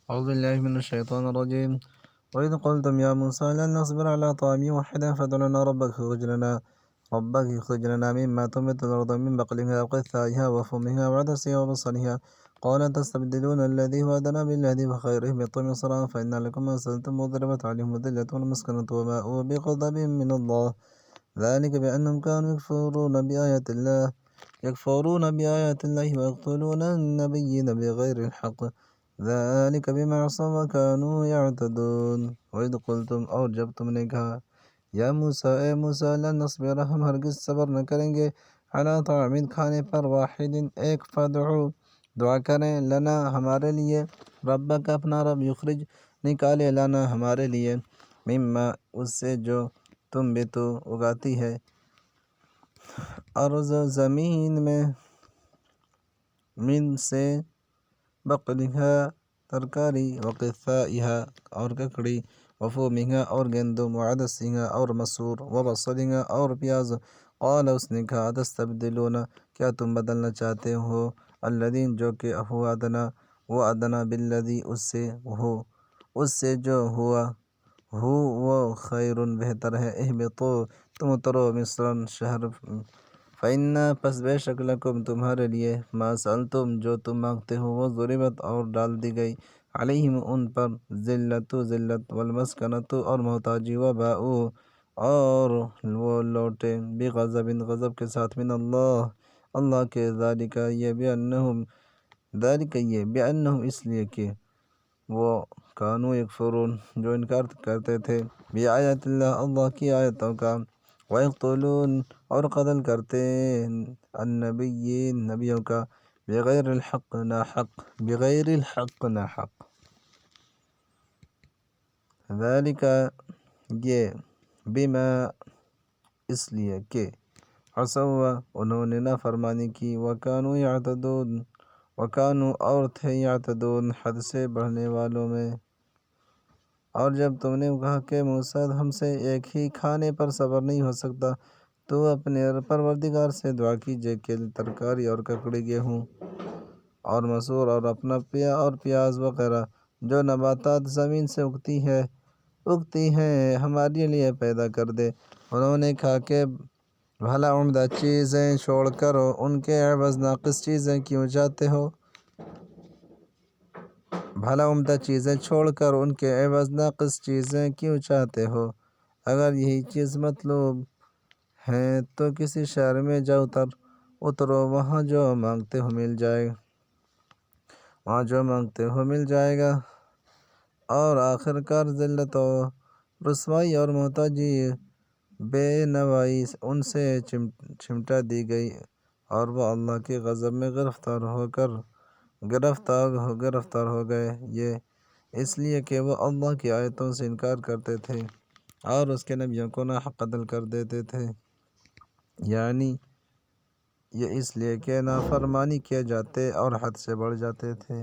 أعوذ بالله من الشيطان الرجيم. وإذ قلتم يا موسى لن نصبر على طعام واحد فادع لنا ربك يخرج لنا مما تنبت الأرض من بقلها وقثائها وفومها وعدسها وبصلها. قال تستبدلون الذي هو أدنى بالذي هو خير اهبطوا مصرا فإن لكم ما سألتم وضربت عليهم الذلة والمسكنة وباءوا بغضب من الله ذلك بأنهم كانوا يكفرون بآيات الله ويقتلون النبيين بغير الحق ذلك بما عصوا وكانوا يعتدون. وإذ قلتم اور جب تم نے کہا یا موسیٰ اے موسیٰ لن نصبر ہم ہرگز صبر نہ کریں گے علی طعام کھانے پر واحد ایک فادعو دعا کریں لنا ہمارے لیے ربک اپنا رب یخرج نکالے لنا ہمارے لیے مما اس سے جو تم بھی تو اگاتی ہے ارض زمین میں من سے بقلها ترکاری وقثائها اور ککڑی وفومها اور گندم وعدسها اور مسور وبصلها اور پیاز قال اس نے کہا تستبدلون کیا تم بدلنا چاہتے ہو الذین جو کہ هو ادنا وہ ادنا بالذی اس سے جو وہ خیر بہتر ہے اہبطو تم اترو مصر شہر فإن پس بے شک لکم تمہارے لیے ما سألتم جو تم مانگتے ہو وہ ضربت اور ڈال دی گئی علیہم ان پر ذلت والمسکنۃ اور محتاجی وباءوا اور وہ لوٹے بغضب غضب کے ساتھ من اللہ کے ذالک یہ بأنہم اس لیے کہ وہ کانوا یکفرون جو انکار کرتے تھے بآیات اللہ اللہ کی آیتوں کا ویقتلون اور قتل کرتے النبیین نبیوں کا بغیر الحق ناحق ذالک یہ بما اس لیے کہ عصوا انہوں نے نافرمانی کی وکانوا اور تھے یعتدون حد سے بڑھنے والوں میں۔ اور جب تم نے کہا کہ موسیٰ ہم سے ایک ہی کھانے پر صبر نہیں ہو سکتا تو اپنے پروردگار سے دعا کیجیے کہ ترکاری اور ککڑی گیہوں اور مسور اور اپنا پیاز وغیرہ جو نباتات زمین سے اگتی ہیں ہمارے لیے پیدا کر دے۔ انہوں نے کہا کہ بھلا عمدہ چیزیں چھوڑ کر ان کے عوض ناقص چیزیں کیوں چاہتے ہو اگر یہی چیز مطلوب ہیں تو کسی شہر میں جا اترو وہاں جو مانگتے ہو مل جائے گا اور آخر کار ذلت و رسوائی اور محتاجی بے نوائی ان سے چمٹا دی گئی اور وہ اللہ کے غضب میں گرفتار ہو گئے یہ اس لیے کہ وہ اللہ کی آیتوں سے انکار کرتے تھے اور اس کے نبیوں کو ناحق قتل کر دیتے تھے، یعنی یہ اس لیے کہ نافرمانی کیے جاتے اور حد سے بڑھ جاتے تھے۔